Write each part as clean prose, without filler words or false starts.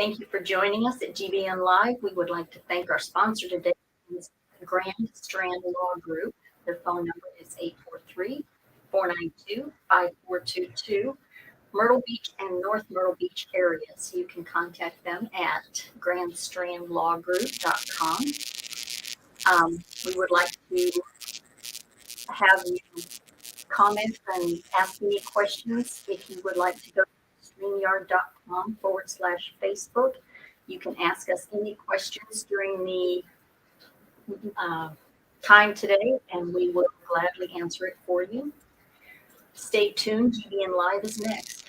Thank you for joining us at GBN Live. We would like to thank our sponsor today, Grand Strand Law Group. Their phone number is 843-492-5422. Myrtle Beach and North Myrtle Beach areas. You can contact them at grandstrandlawgroup.com. We would like to have you comment and ask any questions. If you would like to go to StreamYard.com/Facebook, you can ask us any questions during the time today, and we will gladly answer it for you. Stay tuned. GBN Live is next.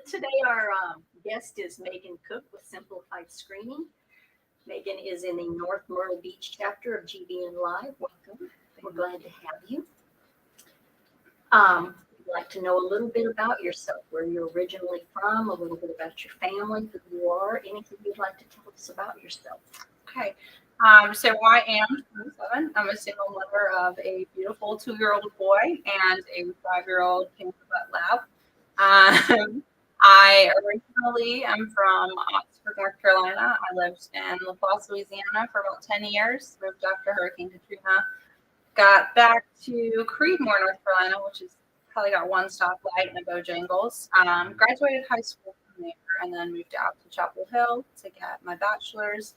Today our guest is Megan Cooke with Simplified Screening. Megan is in the North Myrtle Beach Chapter of GBN Live. Welcome. We're glad to have you. We'd like to know a little bit about yourself, where you're originally from, a little bit about your family, who you are, anything you'd like to tell us about yourself. Okay. So I am 27. I'm a single mother of a beautiful 2-year-old boy and a 5-year-old pink butt lab. I originally am from Oxford, North Carolina. I lived in La Place, Louisiana for about 10 years. Moved after Hurricane Katrina. Got back to Creedmoor, North Carolina, which is probably got one stoplight and a Bojangles. Graduated high school from there and then moved out to Chapel Hill to get my bachelor's.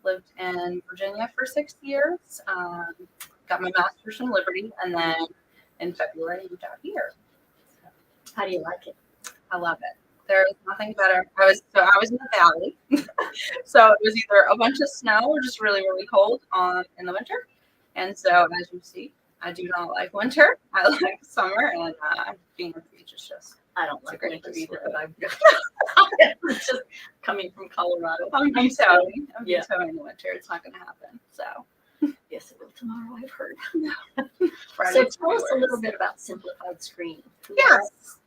Lived in Virginia for 6 years. Got my master's from Liberty, and then in February moved out here. How do you like it? I love it. There is nothing better. I was in the valley, so it was either a bunch of snow or just really, really cold in the winter. And so, as you see, I do not like winter. I like summer, and being at the beach is just. I don't like winter either, but I've just coming from Colorado. I'm vetoing the winter. It's not going to happen. So. Yes, it will tomorrow, I've heard. So tell us a little bit about Simplified Screening.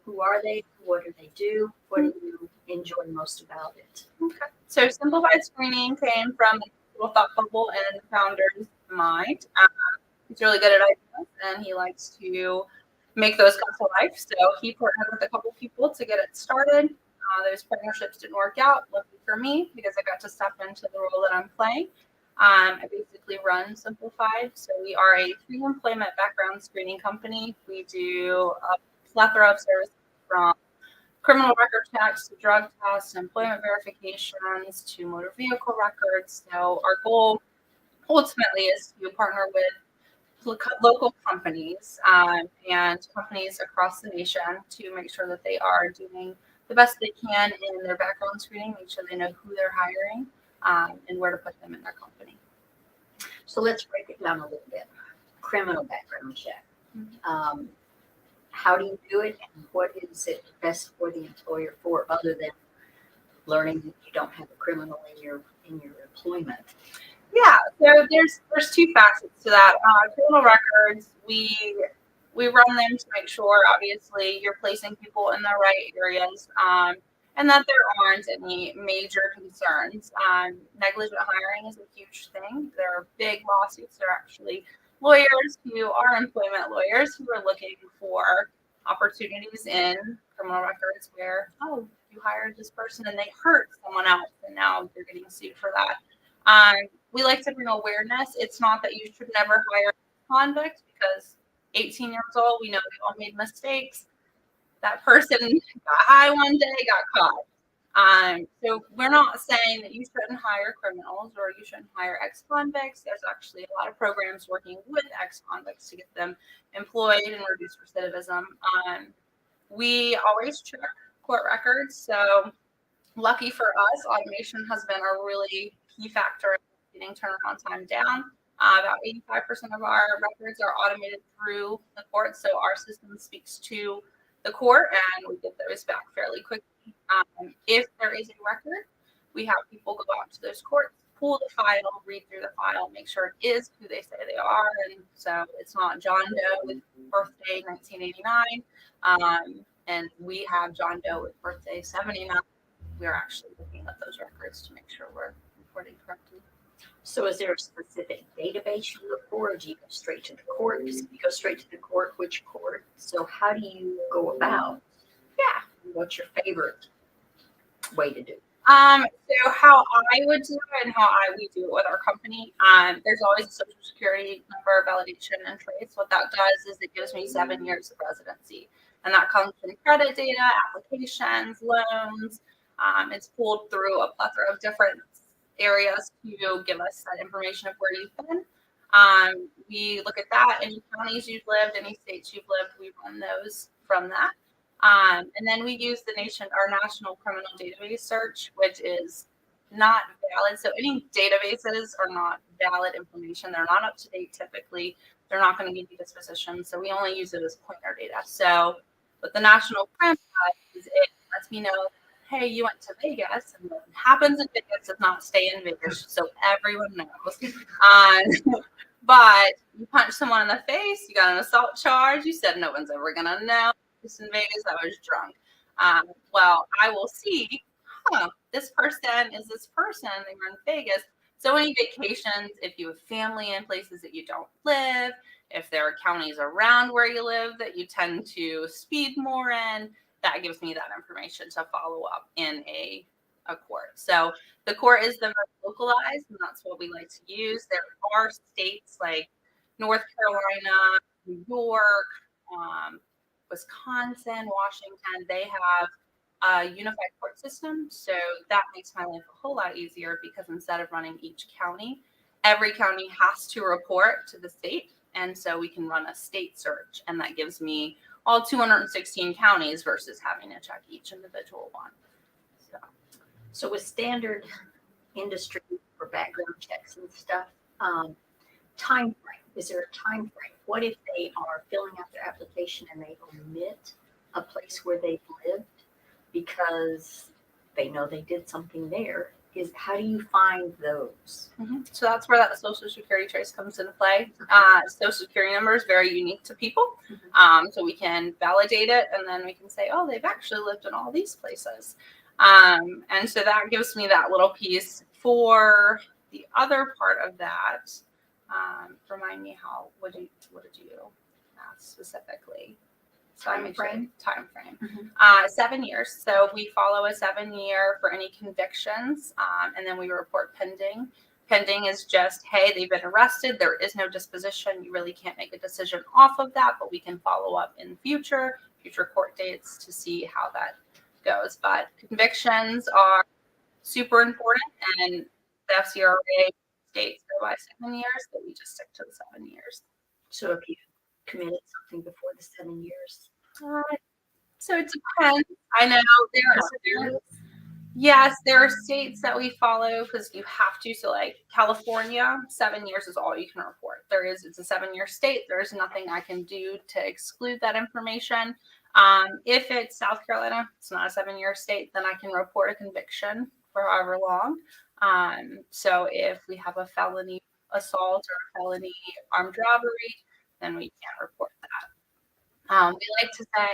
Who are they? What do they do? What do you enjoy most about it? Okay. So Simplified Screening came from a little thought bubble in the founder's mind. He's really good at ideas, and he likes to make those come to life. So he partnered with a couple people to get it started. Those partnerships didn't work out. Lucky for me, because I got to step into the role that I'm playing. I basically run Simplified. So we are a pre-employment background screening company. We do a plethora of services from criminal record checks to drug tests, employment verifications to motor vehicle records. So our goal ultimately is to partner with local companies and companies across the nation to make sure that they are doing the best they can in their background screening, make sure they know who they're hiring and where to put them in their company. So let's break it down a little bit. Criminal background check. Mm-hmm. How do you do it, and what is it best for the employer for, other than learning that you don't have a criminal in your employment? Yeah, so there's two facets to that. Criminal records, we run them to make sure, obviously, you're placing people in the right areas, and that there aren't any major concerns. Negligent hiring is a huge thing. There are big lawsuits. There are actually lawyers who are employment lawyers who are looking for opportunities in criminal records where, you hired this person and they hurt someone else, and now you're getting sued for that. We like to bring awareness. It's not that you should never hire a convict, because 18 years old, we know we all made mistakes. That person got high one day, got caught. So we're not saying that you shouldn't hire criminals or you shouldn't hire ex-convicts. There's actually a lot of programs working with ex-convicts to get them employed and reduce recidivism. We always check court records. So lucky for us, automation has been a really key factor in getting turnaround time down. About 85% of our records are automated through the court. So our system speaks to the court and we get those back fairly quickly. If there is a record, we have people go out to those courts, pull the file, read through the file, make sure it is who they say they are. And so it's not John Doe with birthday 1989. And we have John Doe with birthday 79. We're actually looking at those records to make sure we're reporting correctly. So is there a specific database you look for, or do you go straight to the court? Because if you go straight to the court, which court? So how do you go about? Yeah. What's your favorite way to do it? So how I would do it and how we do it with our company, there's always a social security number validation and trace. What that does is it gives me 7 years of residency. And that comes from credit data, applications, loans. It's pulled through a plethora of different areas to give us that information of where you've been. We look at that, any counties you've lived, any states you've lived, we run those from that. And then we use our national criminal database search, which is not valid. So any databases are not valid information. They're not up to date typically. They're not going to give you disposition. So we only use it as pointer data. So what the national crime does is it lets me know, hey, you went to Vegas, and what happens in Vegas does not stay in Vegas. So everyone knows. But you punch someone in the face, you got an assault charge, you said no one's ever going to know. In Vegas, I was drunk. Well, I will see, this person is this person. They were in Vegas. So any vacations, if you have family in places that you don't live, if there are counties around where you live that you tend to speed more in, that gives me that information to follow up in a court. So the court is the most localized, and that's what we like to use. There are states like North Carolina, New York, Wisconsin, Washington, they have a unified court system. So that makes my life a whole lot easier because instead of running each county, every county has to report to the state. And so we can run a state search, and that gives me all 216 counties versus having to check each individual one. So with standard industry for background checks and stuff, time frame. Is there a time frame? What if they are filling out their application and they omit a place where they've lived because they know they did something there? How do you find those? Mm-hmm. So that's where that social security trace comes into play. Social security number is very unique to people. Mm-hmm. So we can validate it, and then we can say, oh, they've actually lived in all these places. And so that gives me that little piece. For the other part of that, remind me what did you ask specifically? Time frame. Mm-hmm. 7 years. So we follow a 7 year for any convictions, and then we report pending. Pending is just, hey, they've been arrested. There is no disposition. You really can't make a decision off of that, but we can follow up in future court dates to see how that goes. But convictions are super important, and the FCRA states go by 7 years, but we just stick to the 7 years. So if you committed something before the 7 years? So it depends. I know there are states that we follow because you have to. So like California, 7 years is all you can report. It's a 7 year state. There's nothing I can do to exclude that information. If it's South Carolina, it's not a 7 year state, then I can report a conviction for however long. So if we have a felony assault or a felony armed robbery, then we can't report that. We like to say,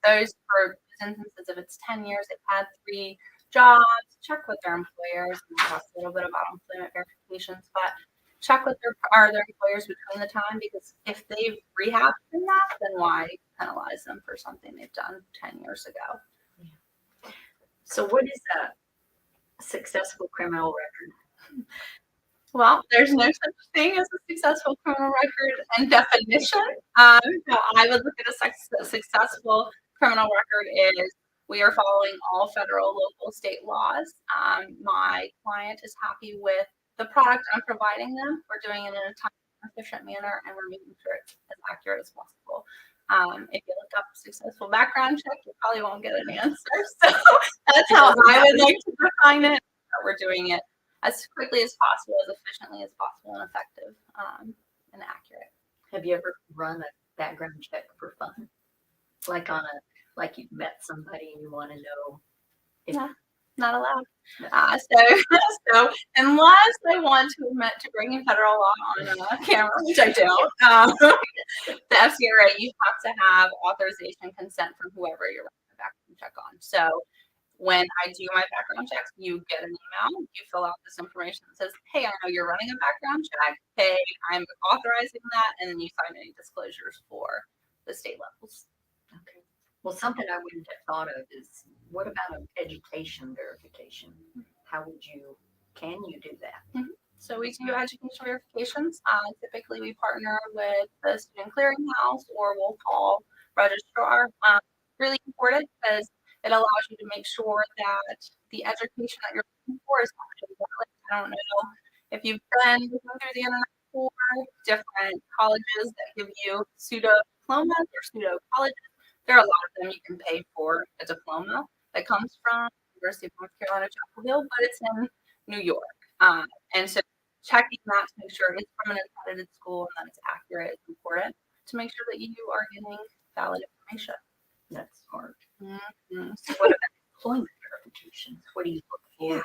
those for instances, if it's 10 years, they've had 3 jobs, check with their employers. We talk a little bit about employment verifications, but check with their employers between the time, because if they've rehabbed in that, then why penalize them for something they've done 10 years ago? Yeah. So what is a successful criminal record? Well, there's no such thing as a successful criminal record and definition. How I would look at a successful criminal record is we are following all federal, local, state laws. My client is happy with the product I'm providing them. We're doing it in a time efficient manner, and we're making sure it's as accurate as possible. If you look up successful background check, you probably won't get an answer. So that's how I would like to define it. We're doing it as quickly as possible, as efficiently as possible, and effective and accurate. Have you ever run a background check for fun? Like you've met somebody and you want to know? Yeah, not allowed. No. So unless I want to admit to breaking federal law on a camera, which I don't, the FCRA, you have to have authorization consent from whoever you're running a background check on. So when I do my background checks, you get an email, you fill out this information that says, hey, I know you're running a background check. Hey, I'm authorizing that. And then you sign any disclosures for the state levels. Okay. Well, something I wouldn't have thought of is, what about an education verification? How can you do that? So we do education verifications. Typically, we partner with the student clearinghouse or we'll call registrar. Really important because it allows you to make sure that the education that you're looking for is actually valid. I don't know if you've been looking through the internet for different colleges that give you pseudo diplomas or pseudo colleges. There are a lot of them you can pay for a diploma that comes from University of North Carolina, Chapel Hill, but it's in New York. And so checking that to make sure it's from an accredited school and that it's accurate is important to make sure that you are getting valid information. That's smart. So what about employment verifications? What do you look for?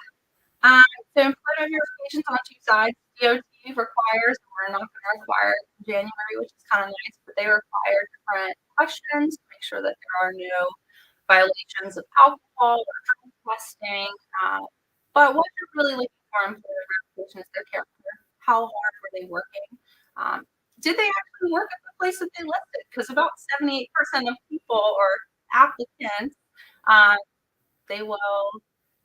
So employment verifications on two sides. DOT requires, we're not going to require it in January, which is kind of nice, but they require different questions to make sure that there are no violations of alcohol or drug testing. But what you're really looking for in employment verification is their character. How hard were they working? Did they actually work at the place that they listed? Because about 78% of people or applicants, they will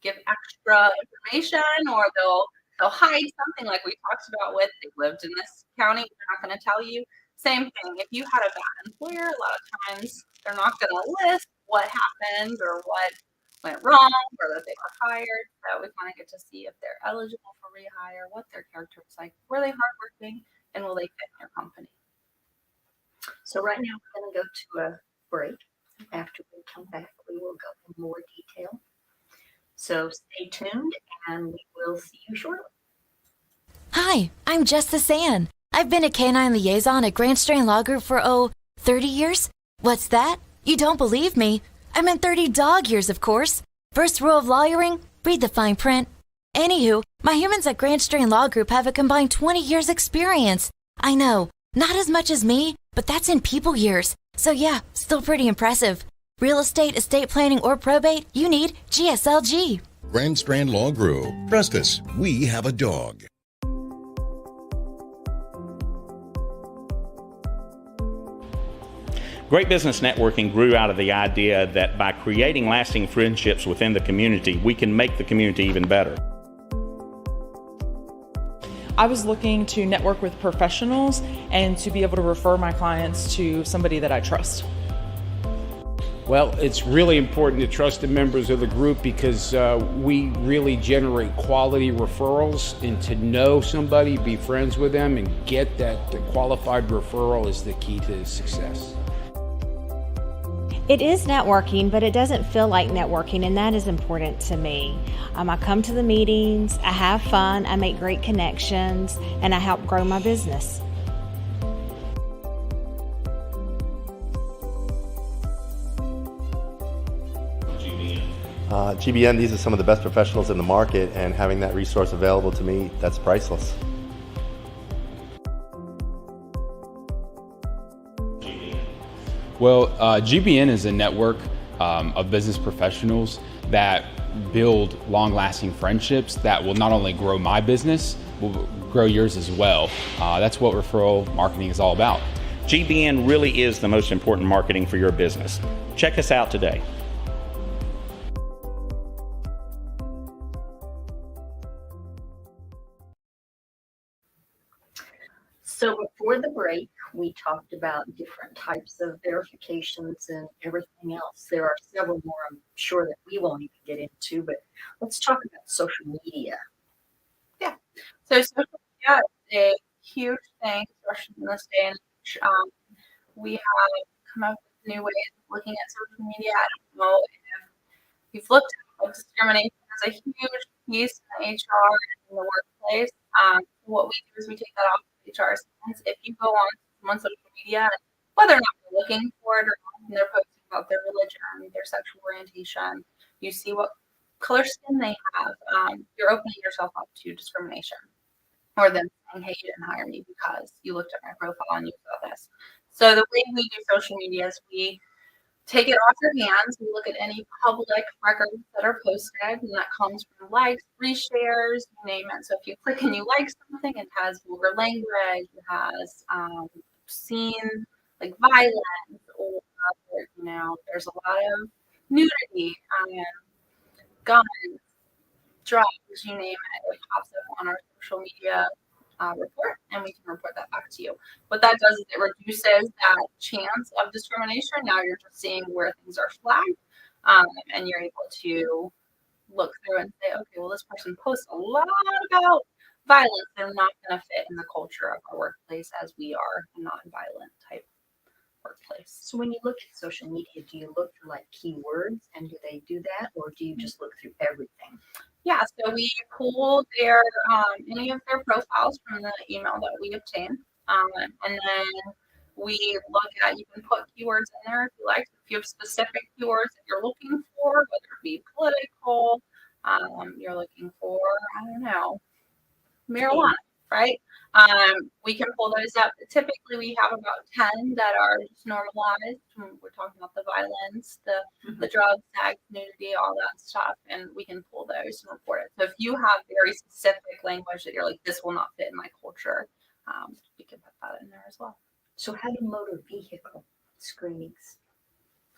give extra information or they'll hide something like we talked about with they lived in this county, they're not going to tell you. Same thing, if you had a bad employer, a lot of times they're not going to list what happened or what went wrong or that they were hired. So we kind of get to see if they're eligible for rehire, what their character is like, were they hardworking, and will they fit in your company? So right now we're going to go to a break. After we come back, we will go in more detail. So stay tuned and we will see you shortly. Hi, I'm Justice Ann. I've been a canine liaison at Grand Strand Law Group for, 30 years? What's that? You don't believe me? I meant 30 dog years, of course. First rule of lawyering, read the fine print. Anywho, my humans at Grand Strand Law Group have a combined 20 years experience. I know, not as much as me, but that's in people years. So yeah, still pretty impressive. Real estate, estate planning, or probate, you need GSLG. Grand Strand Law Group. Trust us, we have a dog. Great Business Networking grew out of the idea that by creating lasting friendships within the community, we can make the community even better. I was looking to network with professionals and to be able to refer my clients to somebody that I trust. Well, it's really important to trust the members of the group because we really generate quality referrals, and to know somebody, be friends with them, and get that the qualified referral is the key to success. It is networking, but it doesn't feel like networking, and that is important to me. I come to the meetings, I have fun, I make great connections, and I help grow my business. GBN, these are some of the best professionals in the market, and having that resource available to me, that's priceless. Well, GBN is a network of business professionals that build long-lasting friendships that will not only grow my business, will grow yours as well. That's what referral marketing is all about. GBN really is the most important marketing for your business. Check us out today. So before the break, we talked about different types of verifications and everything else. There are several more I'm sure that we won't even get into, but let's talk about social media. Yeah. So social media is a huge thing, especially in this day and age. We have come up with new ways of looking at social media. I don't know if you've looked at discrimination as a huge piece in HR and in the workplace. What we do is we take that off HR sense. If you go on someone's social media, whether or not they're looking for it or not, and they're posting about their religion, their sexual orientation, you see what color skin they have, you're opening yourself up to discrimination. Or them saying, hey, you didn't hire me because you looked at my profile and you saw this. So the way we do social media is we take it off your hands. We look at any public records that are posted, and that comes from likes, reshares, you name it. So if you click and you like something, it has vulgar language, it has obscene, like violence, or there's a lot of nudity, guns, drugs, you name it. It pops up on our social media report, and we can report that back to you. What that does is it reduces that chance of discrimination. Now you're just seeing where things are flagged, and you're able to look through and say, okay, well, this person posts a lot about violence. They're not going to fit in the culture of our workplace, as we are a non-violent type workplace. So when you look at social media, do you look for like keywords, and do they do that, or do you just look through everything? Yeah, so we pull their any of their profiles from the email that we obtain, and then we look at, you can put keywords in there if you like. If you have specific keywords that you're looking for, whether it be political, you're looking for, I don't know, marijuana, right? We can pull those up. Typically, we have about 10 that are just normalized. We're talking about the violence, the drugs, sex, nudity, all that stuff, and we can pull those and report it. So if you have very specific language that you're like, this will not fit in my culture, we can put that in there as well. So how do motor vehicle screenings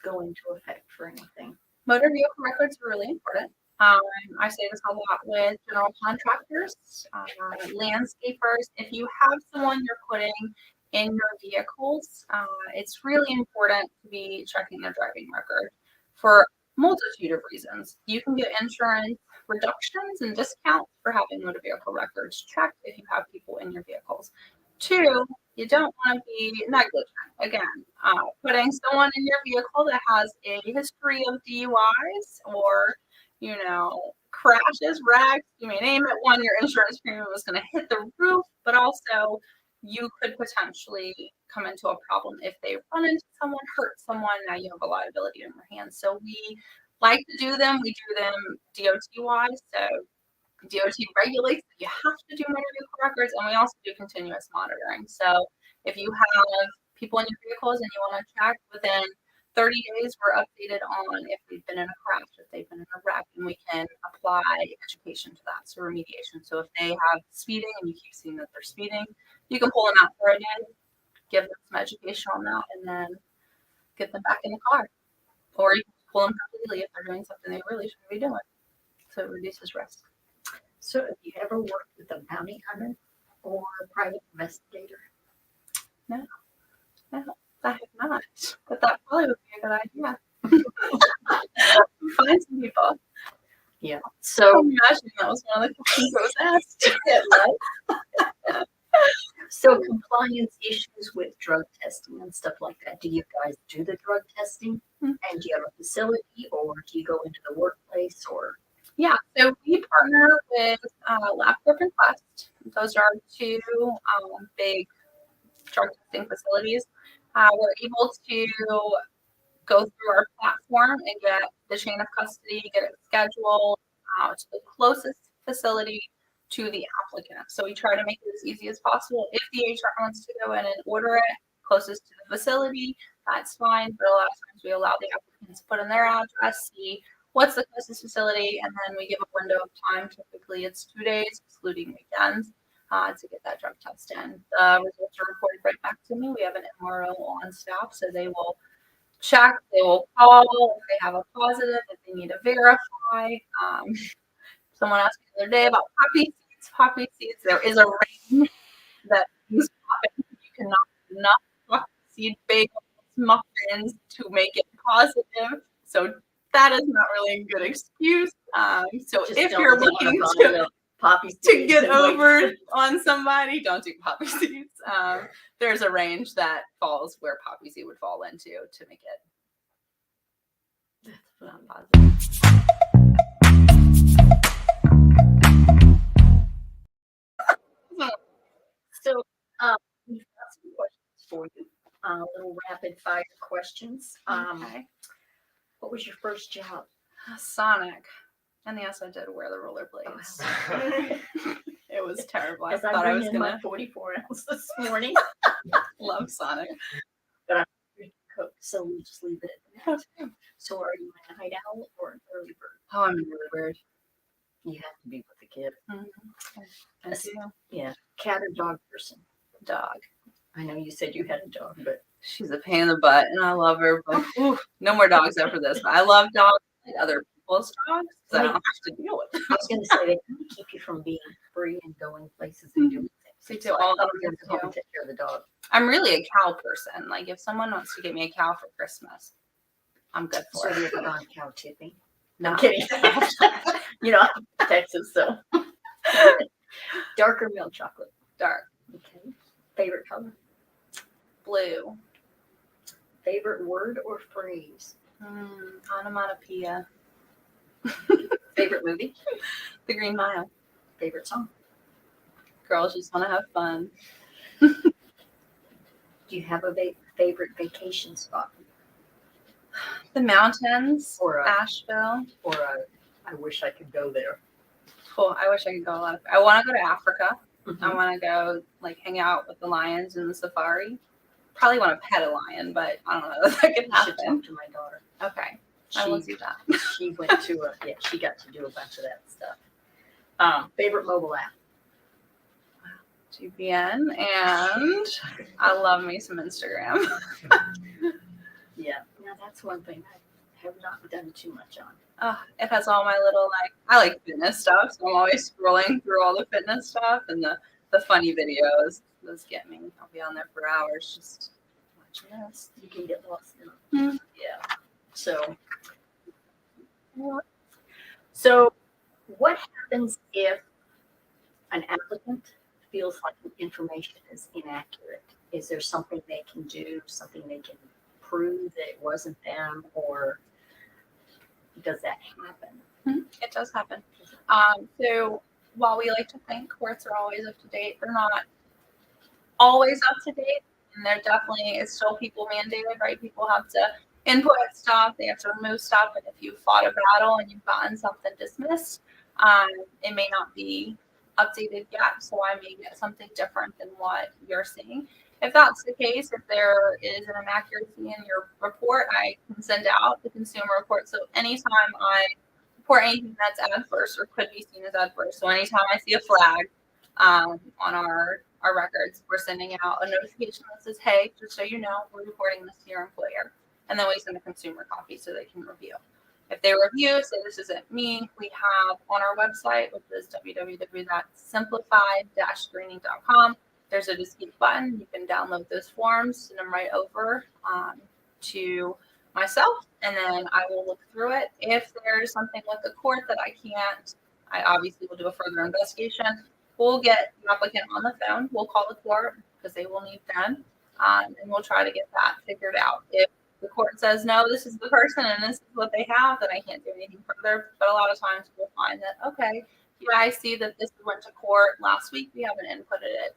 go into effect for anything? Motor vehicle records are really important. I say this a lot with general contractors, landscapers. If you have someone you're putting in your vehicles, it's really important to be checking their driving record for a multitude of reasons. You can get insurance reductions and discounts for having motor vehicle records checked if you have people in your vehicles. 2, you don't want to be negligent. Again, putting someone in your vehicle that has a history of DUIs or crashes, wrecks, you may name it. One, your insurance premium is going to hit the roof, but also you could potentially come into a problem if they run into someone, hurt someone. Now you have a liability in your hands. So we like to do them. We do them DOT-wise. So DOT regulates that you have to do motor vehicle records, and we also do continuous monitoring. So if you have people in your vehicles and you want to check within 30 days, we're updated on if they've been in a crash, if they've been in a wreck, and we can apply education to that, so remediation. So if they have speeding and you keep seeing that they're speeding, you can pull them out for a day, give them some education on that, and then get them back in the car. Or you can pull them completely if they're doing something they really shouldn't be doing. So it reduces risk. So have you ever worked with a bounty hunter or a private investigator? No, I have not, but that probably would be a good idea. Find some people. Yeah. So imagine that was one of the questions that was asked. So compliance issues with drug testing and stuff like that. Do you guys do the drug testing? And do you have a facility, or do you go into the workplace, or? Yeah, so we partner with LabCorp and Quest. Those are 2 big drug testing facilities. We're able to go through our platform and get the chain of custody, get it scheduled to the closest facility to the applicant. So we try to make it as easy as possible. If the HR wants to go in and order it closest to the facility, that's fine. But a lot of times we allow the applicants to put in their address, see what's the closest facility, and then we give a window of time. Typically it's 2 days, excluding weekends, to get that drug test in. The results are reported right back to me. We have an MRO on staff, so they will check, they will call if they have a positive, if they need to verify. Someone asked me the other day about poppy seeds. Poppy seeds, there is a range that these poppy, you cannot have enough poppy seed bagels, muffins to make it positive. So that is not really a good excuse. So just if you're looking to get over on somebody, don't do poppy seeds. There's a range that falls where poppy seed would fall into to make it not positive. So we've got some questions for you. Little rapid fire questions. Okay. What was your first job? Sonic. And yes, I did wear the rollerblades. It was terrible. I thought I was going to 44 ounces this morning. Love Sonic. But I'm a Cook. So we just leave it at that. So are you a night owl or an early bird? Oh, I'm really weird. You have to be with the kid. I do. Yeah. Cat or dog person? Dog. I know you said you had a dog, but She's a pain in the butt, and I love her. But no more dogs after this. But I love dogs like other people's dogs, so I don't have to deal with them. I was going to say they kind of keep you from being free and going places and doing things. They do all I thought the we have to things, come too. and take care of the dog. I'm really a cow person. Like if someone wants to get me a cow for Christmas, I'm good for So it. you ever gone cow tipping? No. I'm kidding. You know, Texas, so. Dark or milk chocolate? Dark. Okay. Favorite color? Blue. Favorite word or phrase? Onomatopoeia. Favorite movie? The Green Mile. Favorite song? Girls just want to have fun. Do you have a favorite vacation spot? The mountains. Or Asheville. Or I wish I could go there. Cool. I wish I could go a lot. I want to go to Africa. Mhm. I want to go like hang out with the lions in the safari. Probably want to pet a lion, but I don't know if that could I should happen. talk to my daughter. Okay. I will She, do that. she went to she got to do a bunch of that stuff. Favorite mobile app? GBN, and I love me some Instagram. Yeah. Now that's one thing I have not done too much on. It has all my little I like fitness stuff, so I'm always scrolling through all the fitness stuff and the funny videos. Those get me. I'll be on there for hours just watching this. You can get lost in them. Mhm. Yeah. So what happens if an applicant feels like the information is inaccurate? Is there something they can do, something they can prove that it wasn't them, or does that happen? It does happen. So while we like to think courts are always up to date, they're not always up to date. And they're definitely, it's still people mandated, right? People have to input stuff, they have to remove stuff. And if you fought a battle and you've gotten something dismissed, it may not be updated yet. So I may get something different than what you're seeing. If that's the case, if there is an inaccuracy in your report, I can send out the consumer report. So anytime I report anything that's adverse or could be seen as adverse, so anytime I see a flag on our records, we're sending out a notification that says, hey, just so you know, we're reporting this to your employer. And then we send a consumer copy so they can review. If they review, say this isn't me, we have on our website, which is www.simplified-screening.com, there's a dispute button. You can download those forms, send them right over to myself, and then I will look through it. If there's something with the court that I can't, I obviously will do a further investigation. We'll get the applicant on the phone. We'll call the court because they will need them, and we'll try to get that figured out. If the court says, no, this is the person and this is what they have, then I can't do anything further. But a lot of times we'll find that, okay, yeah, I see that this went to court last week. We haven't inputted it.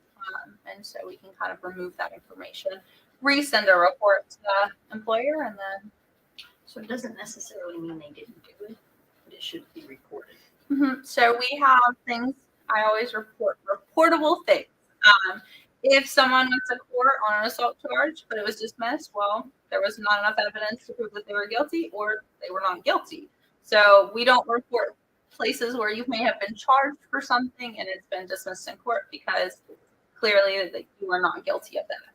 And so we can kind of remove that information, resend a report to the employer, and then. So it doesn't necessarily mean they didn't do it, but it should be reported. So we have things, I always report reportable things. If someone went to court on an assault charge, but it was dismissed, well, there was not enough evidence to prove that they were guilty or they were not guilty. So we don't report places where you may have been charged for something and it's been dismissed in court because clearly that you are not guilty of that.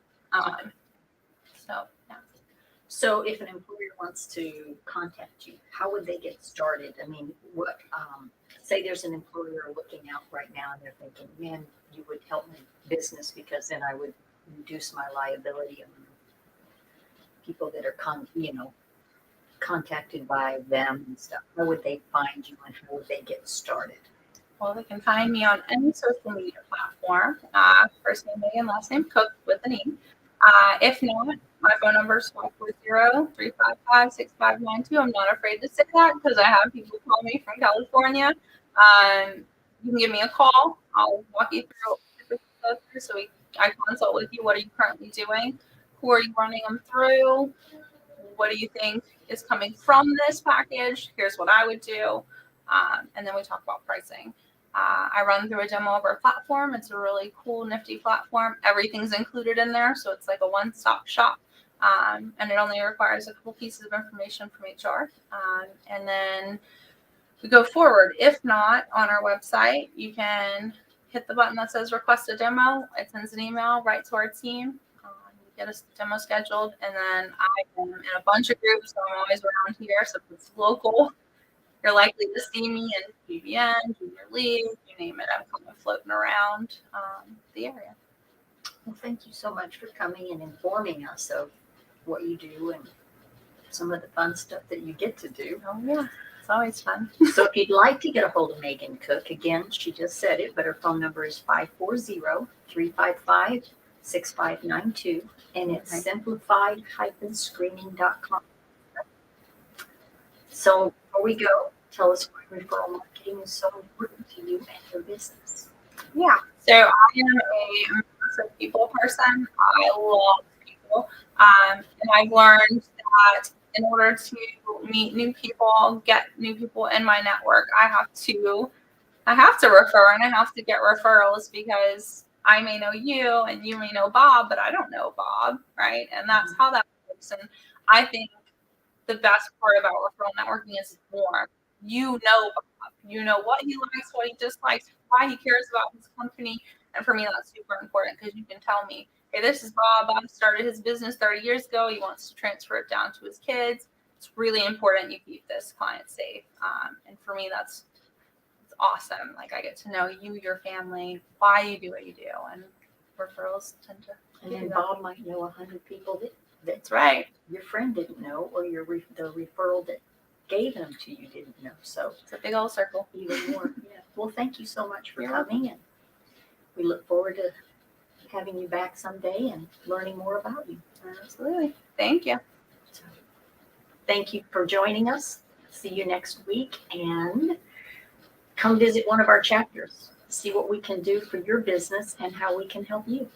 So if an employer wants to contact you, how would they get started? I mean, what, say there's an employer looking out right now and they're thinking, man, you would help my business because then I would reduce my liability on people that are contacted by them and stuff. How would they find you and how would they get started? Well, they can find me on any social media platform. First name Megan, last name Cooke with an E. If not, my phone number is 540-355-6592. I'm not afraid to say that because I have people call me from California. You can give me a call. I'll walk you through so I consult with you. What are you currently doing? Who are you running them through? What do you think is coming from this package? Here's what I would do. And then we talk about pricing. I run through a demo of our platform. It's a really cool, nifty platform. Everything's included in there. So it's like a one-stop shop. And it only requires a couple pieces of information from HR. And then we go forward. If not, on our website, you can hit the button that says request a demo. It sends an email right to our team. You get a demo scheduled, and then I am in a bunch of groups, so I'm always around here. So if it's local, you're likely to see me in GBN, Junior League, you name it. I'm kind of floating around the area. Well, thank you so much for coming and informing us of what you do and some of the fun stuff that you get to do. Oh, yeah. It's always fun. So if you'd like to get a hold of Megan Cooke, again, she just said it, but her phone number is 540-355-6592, and it's simplified-screening.com. So before we go, tell us why referral marketing is so important to you and your business. Yeah. So I am a massive people person. I love people. And I've learned that in order to meet new people, get new people in my network, I have to refer, and I have to get referrals, because I may know you and you may know Bob, but I don't know Bob, right? And that's how that works. And I think the best part about referral networking is more. You know Bob. You know what he likes, what he dislikes, why he cares about his company. And for me, that's super important, because you can tell me, hey, this is Bob. Bob started his business 30 years ago. He wants to transfer it down to his kids. It's really important you keep this client safe. And for me, it's awesome. Like, I get to know you, your family, why you do what you do. And referrals tend to. And then Bob might know 100 people that's right. Your friend didn't know, or the referral that gave them to you didn't know. So it's a big old circle. Even more. Yeah. Well, thank you so much for coming, and we look forward to having you back someday and learning more about you. Absolutely. Thank you. So, thank you for joining us. See you next week, and come visit one of our chapters. See what we can do for your business and how we can help you.